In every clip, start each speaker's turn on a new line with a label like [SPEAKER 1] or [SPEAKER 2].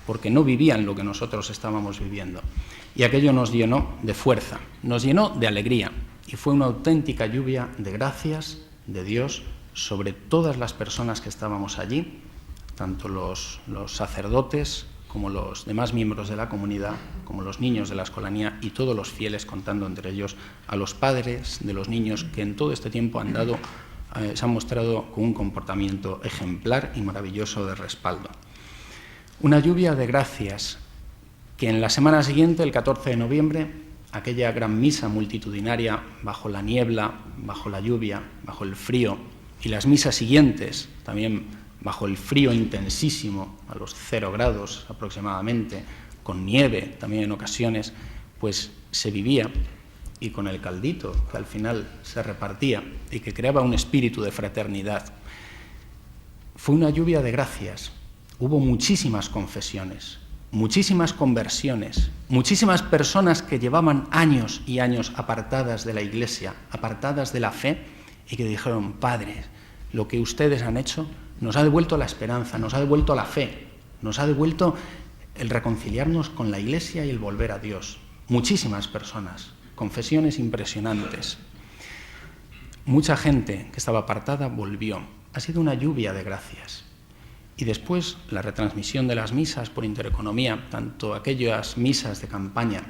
[SPEAKER 1] porque no vivían lo que nosotros estábamos viviendo. Y aquello nos llenó de fuerza, nos llenó de alegría, y fue una auténtica lluvia de gracias de Dios sobre todas las personas que estábamos allí, tanto los sacerdotes como los demás miembros de la comunidad, como los niños de la escolanía y todos los fieles, contando entre ellos a los padres de los niños que en todo este tiempo se han mostrado con un comportamiento ejemplar y maravilloso de respaldo. Una lluvia de gracias que en la semana siguiente, el 14 de noviembre, aquella gran misa multitudinaria bajo la niebla, bajo la lluvia, bajo el frío, y las misas siguientes también bajo el frío intensísimo, a los 0 grados aproximadamente, con nieve también en ocasiones, pues se vivía, y con el caldito que al final se repartía y que creaba un espíritu de fraternidad. Fue una lluvia de gracias. Hubo muchísimas confesiones, muchísimas conversiones, muchísimas personas que llevaban años y años apartadas de la Iglesia, apartadas de la fe, y que dijeron: Padre, lo que ustedes han hecho nos ha devuelto la esperanza, nos ha devuelto la fe, nos ha devuelto el reconciliarnos con la Iglesia y el volver a Dios. Muchísimas personas, confesiones impresionantes. Mucha gente que estaba apartada volvió. Ha sido una lluvia de gracias. Y después la retransmisión de las misas por Intereconomía, tanto aquellas misas de campaña,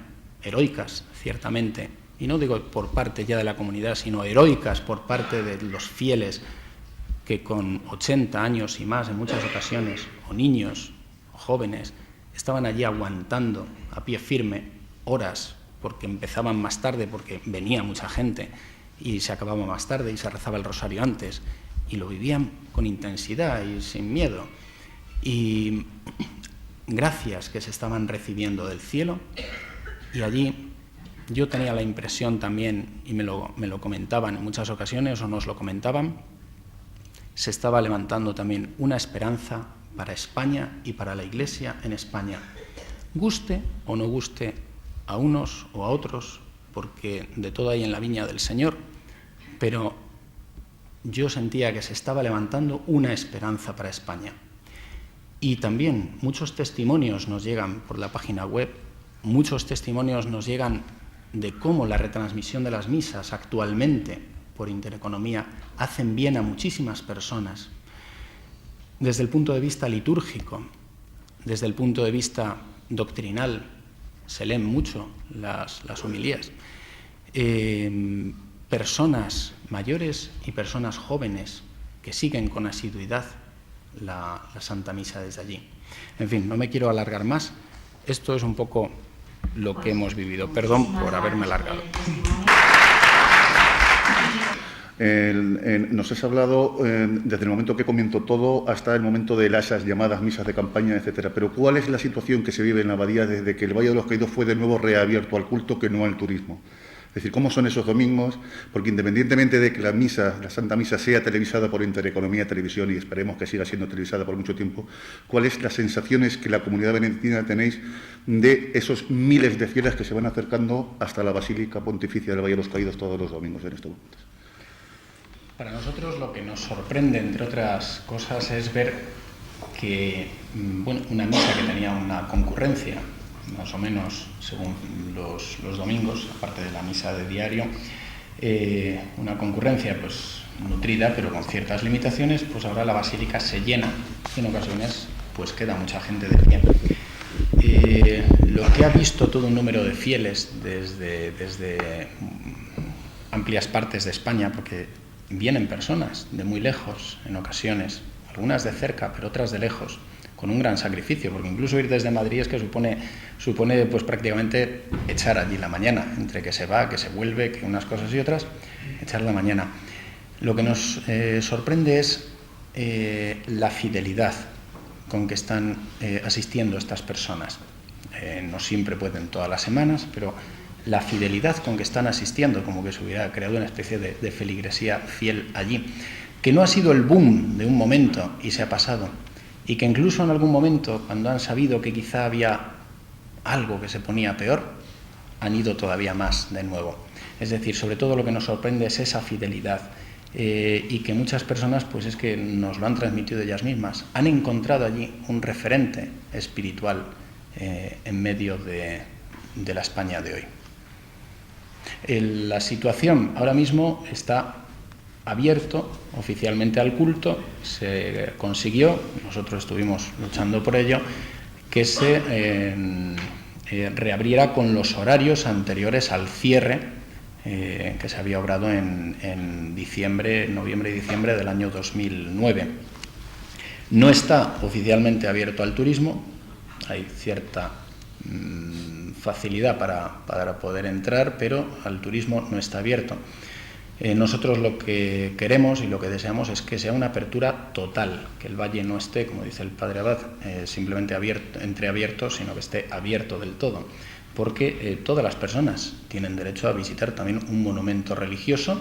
[SPEAKER 1] heroicas, ciertamente, y no digo por parte ya de la comunidad, sino heroicas por parte de los fieles que con 80 años y más en muchas ocasiones, o niños, o jóvenes, estaban allí aguantando a pie firme horas, porque empezaban más tarde, porque venía mucha gente, y se acababa más tarde, y se rezaba el rosario antes, y lo vivían con intensidad y sin miedo. Y gracias que se estaban recibiendo del cielo, y allí yo tenía la impresión también, y me lo comentaban en muchas ocasiones, o nos lo comentaban, se estaba levantando también una esperanza para España y para la Iglesia en España. Guste o no guste a unos o a otros, porque de todo hay en la viña del Señor, pero yo sentía que se estaba levantando una esperanza para España. Y también muchos testimonios nos llegan por la página web, muchos testimonios nos llegan de cómo la retransmisión de las misas actualmente por Intereconomía hacen bien a muchísimas personas. Desde el punto de vista litúrgico, desde el punto de vista doctrinal, se leen mucho las homilías. Personas mayores y personas jóvenes que siguen con asiduidad la Santa Misa desde allí. En fin, no me quiero alargar más. Esto es un poco lo que hemos vivido. Perdón por haberme alargado.
[SPEAKER 2] Nos has hablado desde el momento que comienzo todo hasta el momento de esas llamadas misas de campaña, etcétera. Pero ¿cuál es la situación que se vive en la abadía desde que el Valle de los Caídos fue de nuevo reabierto al culto que no al turismo? Es decir, ¿cómo son esos domingos? Porque independientemente de que la Santa Misa sea televisada por Intereconomía Televisión, y esperemos que siga siendo televisada por mucho tiempo, ¿cuáles las sensaciones que la comunidad benedictina tenéis de esos miles de fieles que se van acercando hasta la Basílica Pontificia del Valle de los Caídos todos los domingos en estos momentos?
[SPEAKER 1] Para nosotros lo que nos sorprende, entre otras cosas, es ver que una misa que tenía una concurrencia, más o menos según los domingos, aparte de la misa de diario, una concurrencia pues nutrida, pero con ciertas limitaciones, pues ahora la basílica se llena y en ocasiones pues queda mucha gente de pie. Lo que ha visto todo un número de fieles desde amplias partes de España, porque vienen personas de muy lejos en ocasiones, algunas de cerca, pero otras de lejos, con un gran sacrificio, porque incluso ir desde Madrid es que supone pues prácticamente echar allí la mañana, entre que se va, que se vuelve, que unas cosas y otras, echar la mañana. Lo que nos sorprende es la fidelidad con que están asistiendo estas personas. No siempre pueden todas las semanas, pero la fidelidad con que están asistiendo, como que se hubiera creado una especie de feligresía fiel allí, que no ha sido el boom de un momento y se ha pasado, y que incluso en algún momento, cuando han sabido que quizá había algo que se ponía peor, han ido todavía más de nuevo. Es decir, sobre todo lo que nos sorprende es esa fidelidad y que muchas personas, pues es que nos lo han transmitido ellas mismas, han encontrado allí un referente espiritual en medio de la España de hoy. La situación ahora mismo está abierto oficialmente al culto. Se consiguió, nosotros estuvimos luchando por ello, que se reabriera con los horarios anteriores al cierre que se había obrado en noviembre y diciembre del año 2009. No está oficialmente abierto al turismo, hay cierta facilidad para poder entrar, pero al turismo no está abierto. Nosotros lo que queremos y lo que deseamos es que sea una apertura total, que el valle no esté, como dice el padre Abad, simplemente entreabierto, sino que esté abierto del todo, porque todas las personas tienen derecho a visitar también un monumento religioso,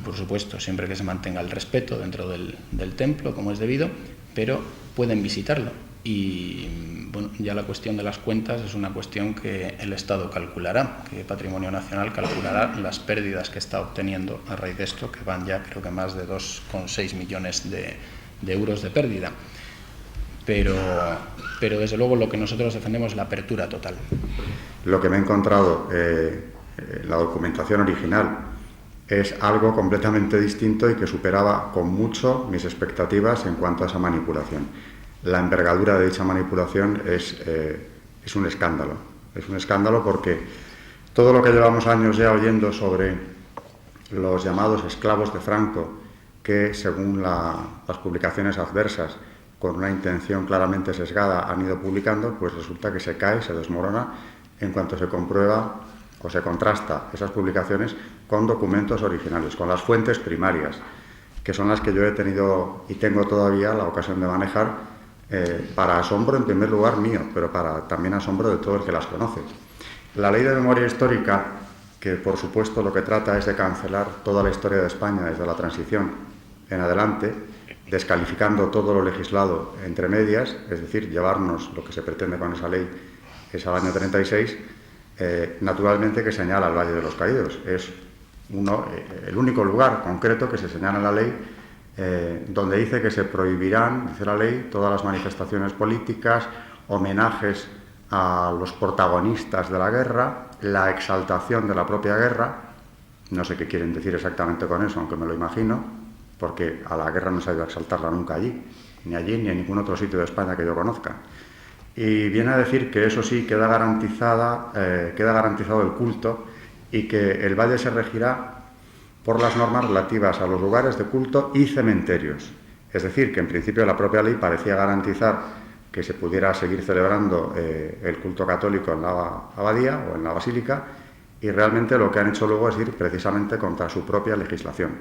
[SPEAKER 1] por supuesto, siempre que se mantenga el respeto dentro del templo, como es debido, pero pueden visitarlo. Y bueno, ya la cuestión de las cuentas es una cuestión que el Estado calculará, que Patrimonio Nacional calculará las pérdidas que está obteniendo a raíz de esto, que van ya creo que más de 2,6 millones de euros de pérdida. Pero desde luego lo que nosotros defendemos es la apertura total.
[SPEAKER 3] Lo que me he encontrado en la documentación original es algo completamente distinto y que superaba con mucho mis expectativas en cuanto a esa manipulación. La envergadura de dicha manipulación es un escándalo. Es un escándalo porque todo lo que llevamos años ya oyendo sobre los llamados esclavos de Franco, que según las publicaciones adversas, con una intención claramente sesgada, han ido publicando, pues resulta que se cae, se desmorona en cuanto se comprueba o se contrasta esas publicaciones con documentos originales, con las fuentes primarias, que son las que yo he tenido y tengo todavía la ocasión de manejar, para asombro en primer lugar mío, pero para también asombro de todo el que las conoce. La Ley de Memoria Histórica, que por supuesto lo que trata es de cancelar toda la historia de España desde la transición en adelante, descalificando todo lo legislado entre medias, es decir, llevarnos lo que se pretende con esa ley, es al año 36, naturalmente que señala el Valle de los Caídos. Es el único lugar concreto que se señala en la ley donde dice que se prohibirán, dice la ley, todas las manifestaciones políticas, homenajes a los protagonistas de la guerra, la exaltación de la propia guerra. No sé qué quieren decir exactamente con eso, aunque me lo imagino, porque a la guerra no se ha ido a exaltarla nunca allí ni en ningún otro sitio de España que yo conozca. Y viene a decir que eso sí queda garantizado el culto y que el valle se regirá por las normas relativas a los lugares de culto y cementerios. Es decir, que en principio la propia ley parecía garantizar que se pudiera seguir celebrando el culto católico en la abadía o en la basílica, y realmente lo que han hecho luego es ir precisamente contra su propia legislación.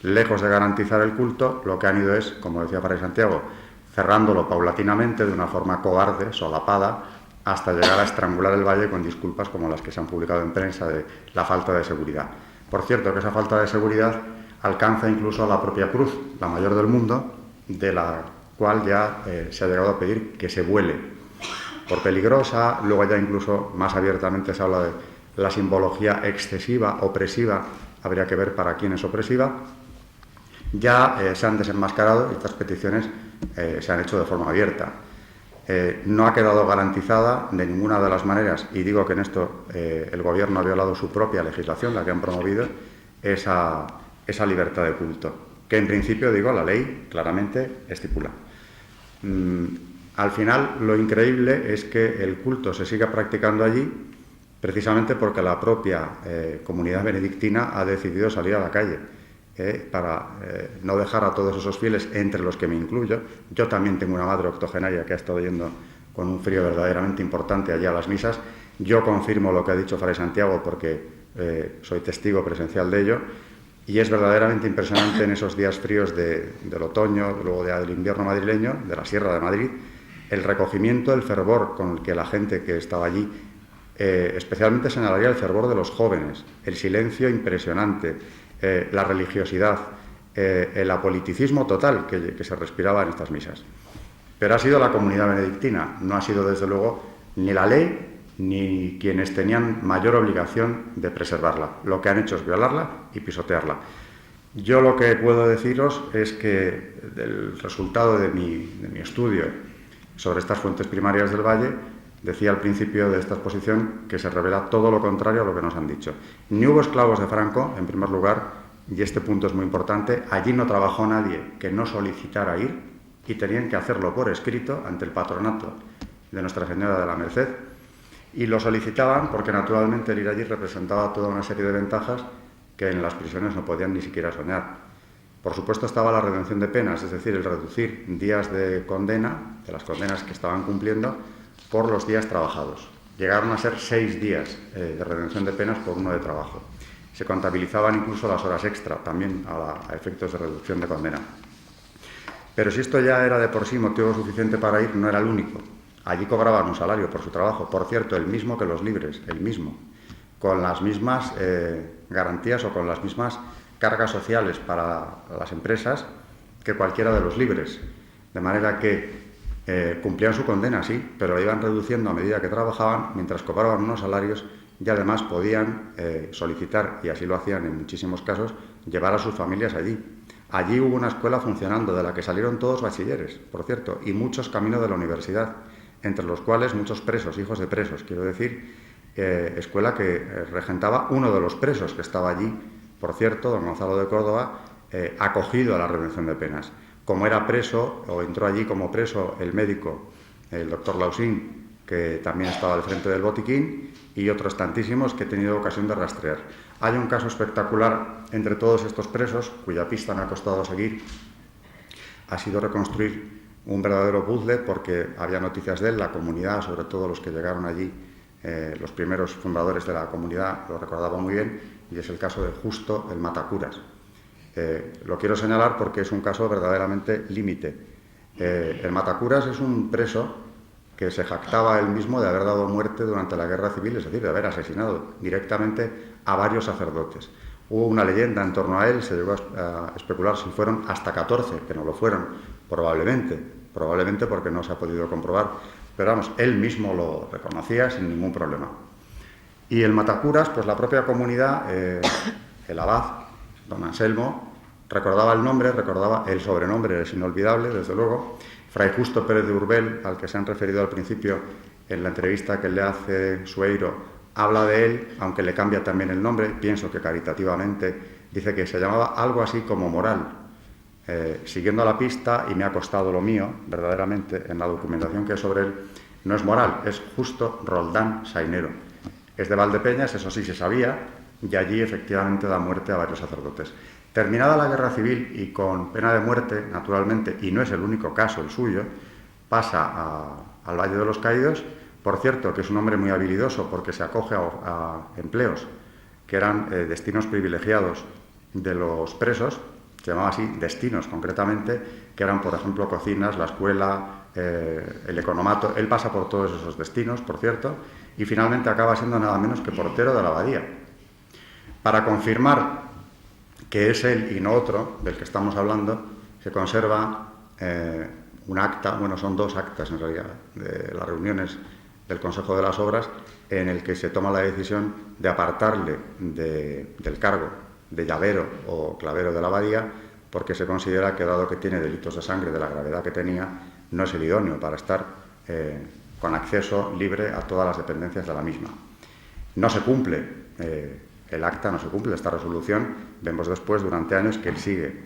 [SPEAKER 3] Lejos de garantizar el culto, lo que han ido es, como decía Fray Santiago, cerrándolo paulatinamente de una forma cobarde, solapada, hasta llegar a estrangular el valle con disculpas como las que se han publicado en prensa de la falta de seguridad. Por cierto, que esa falta de seguridad alcanza incluso a la propia cruz, la mayor del mundo, de la cual ya se ha llegado a pedir que se vuele por peligrosa. Luego ya incluso más abiertamente se habla de la simbología excesiva, opresiva, habría que ver para quién es opresiva. Ya se han desenmascarado y estas peticiones se han hecho de forma abierta. No ha quedado garantizada de ninguna de las maneras, y digo que en esto el Gobierno ha violado su propia legislación, la que han promovido, esa libertad de culto, que en principio, digo, la ley claramente estipula. Al final, lo increíble es que el culto se siga practicando allí precisamente porque la propia comunidad benedictina ha decidido salir a la calle para no dejar a todos esos fieles, entre los que me incluyo. Yo también tengo una madre octogenaria que ha estado yendo con un frío verdaderamente importante allá a las misas. Yo confirmo lo que ha dicho Fray Santiago porque soy testigo presencial de ello, y es verdaderamente impresionante en esos días fríos del otoño, luego del invierno madrileño, de la Sierra de Madrid, el recogimiento, el fervor con el que la gente que estaba allí, especialmente señalaría el fervor de los jóvenes, el silencio impresionante, la religiosidad, el apoliticismo total que se respiraba en estas misas. Pero ha sido la comunidad benedictina, no ha sido desde luego ni la ley ni quienes tenían mayor obligación de preservarla. Lo que han hecho es violarla y pisotearla. Yo lo que puedo deciros es que el resultado de mi estudio sobre estas fuentes primarias del valle, decía al principio de esta exposición que se revela todo lo contrario a lo que nos han dicho. Ni hubo esclavos de Franco, en primer lugar, y este punto es muy importante, allí no trabajó nadie que no solicitara ir y tenían que hacerlo por escrito ante el patronato de Nuestra Señora de la Merced, y lo solicitaban porque naturalmente el ir allí representaba toda una serie de ventajas que en las prisiones no podían ni siquiera soñar. Por supuesto estaba la redención de penas, es decir, el reducir días de condena, de las condenas que estaban cumpliendo, por los días trabajados. Llegaron a ser 6 días de redención de penas por 1 de trabajo. Se contabilizaban incluso las horas extra, también a efectos de reducción de condena. Pero si esto ya era de por sí motivo suficiente para ir, no era el único. Allí cobraban un salario por su trabajo, por cierto, el mismo que los libres, el mismo, con las mismas garantías o con las mismas cargas sociales para las empresas que cualquiera de los libres. De manera que cumplían su condena, sí, pero la iban reduciendo a medida que trabajaban, mientras cobraban unos salarios y además podían solicitar, y así lo hacían en muchísimos casos, llevar a sus familias allí. Allí hubo una escuela funcionando, de la que salieron todos bachilleres, por cierto, y muchos caminos de la universidad, entre los cuales muchos presos, hijos de presos, quiero decir, escuela que regentaba uno de los presos que estaba allí, por cierto, don Gonzalo de Córdoba, acogido a la redención de penas. Como era preso, o entró allí como preso el médico, el doctor Lausín, que también estaba al frente del botiquín, y otros tantísimos que he tenido ocasión de rastrear. Hay un caso espectacular entre todos estos presos, cuya pista me ha costado seguir. Ha sido reconstruir un verdadero puzzle, porque había noticias de él, la comunidad, sobre todo los que llegaron allí, los primeros fundadores de la comunidad, lo recordaban muy bien, y es el caso de Justo el Matacuras. Lo quiero señalar porque es un caso verdaderamente límite. El Matacuras es un preso que se jactaba él mismo de haber dado muerte durante la Guerra Civil, es decir, de haber asesinado directamente a varios sacerdotes. Hubo una leyenda en torno a él, se llegó a especular si fueron hasta 14, que no lo fueron, probablemente porque no se ha podido comprobar, pero vamos, él mismo lo reconocía sin ningún problema. Y el Matacuras, pues la propia comunidad, el abad, don Anselmo, recordaba el nombre, recordaba el sobrenombre, es inolvidable, desde luego. Fray Justo Pérez de Urbel, al que se han referido al principio en la entrevista que le hace Sueiro, habla de él, aunque le cambia también el nombre, pienso que caritativamente, dice que se llamaba algo así como Moral. Siguiendo la pista, y me ha costado lo mío, verdaderamente, en la documentación que hay sobre él, no es Moral, es Justo Roldán Sainero. Es de Valdepeñas, eso sí se sabía, y allí efectivamente da muerte a varios sacerdotes. Terminada la Guerra Civil y con pena de muerte, naturalmente, y no es el único caso el suyo, pasa al Valle de los Caídos, por cierto, que es un hombre muy habilidoso porque se acoge a empleos que eran destinos privilegiados de los presos, se llamaba así, destinos concretamente, que eran, por ejemplo, cocinas, la escuela, el economato. Él pasa por todos esos destinos, por cierto, y finalmente acaba siendo nada menos que portero de la abadía. Para confirmar que es él y no otro del que estamos hablando, se conserva un acta, bueno, son 2 actas en realidad, de las reuniones del Consejo de las Obras, en el que se toma la decisión de apartarle del cargo de llavero o clavero de la abadía, porque se considera que, dado que tiene delitos de sangre de la gravedad que tenía, no es el idóneo para estar con acceso libre a todas las dependencias de la misma. No se cumple el acta, no se cumple esta resolución. Vemos después, durante años, que él sigue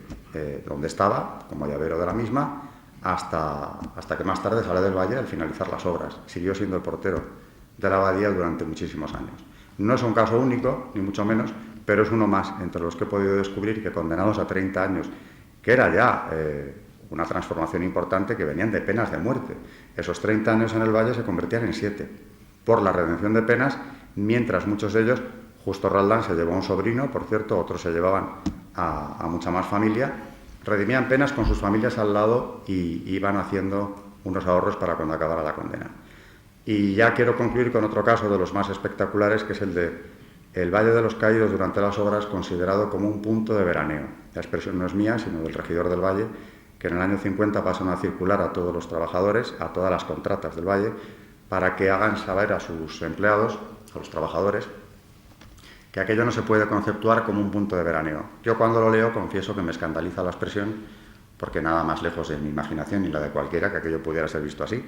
[SPEAKER 3] donde estaba, como llavero de la misma, hasta que más tarde sale del valle al finalizar las obras. Siguió siendo el portero de la abadía durante muchísimos años. No es un caso único, ni mucho menos, pero es uno más entre los que he podido descubrir que, condenados a 30 años, que era ya una transformación importante, que venían de penas de muerte. Esos 30 años en el valle se convertían en 7 por la redención de penas, mientras muchos de ellos, Justo Roldán se llevó a un sobrino, por cierto, otros se llevaban a mucha más familia, redimían penas con sus familias al lado y iban haciendo unos ahorros para cuando acabara la condena. Y ya quiero concluir con otro caso de los más espectaculares, que es el de el Valle de los Caídos durante las obras, considerado como un punto de veraneo. La expresión no es mía, sino del regidor del Valle, que en el año 50 pasan a circular a todos los trabajadores, a todas las contratas del Valle, para que hagan saber a sus empleados, a los trabajadores, que aquello no se puede conceptuar como un punto de veraneo. Yo cuando lo leo confieso que me escandaliza la expresión, porque nada más lejos de mi imaginación y la de cualquiera que aquello pudiera ser visto así.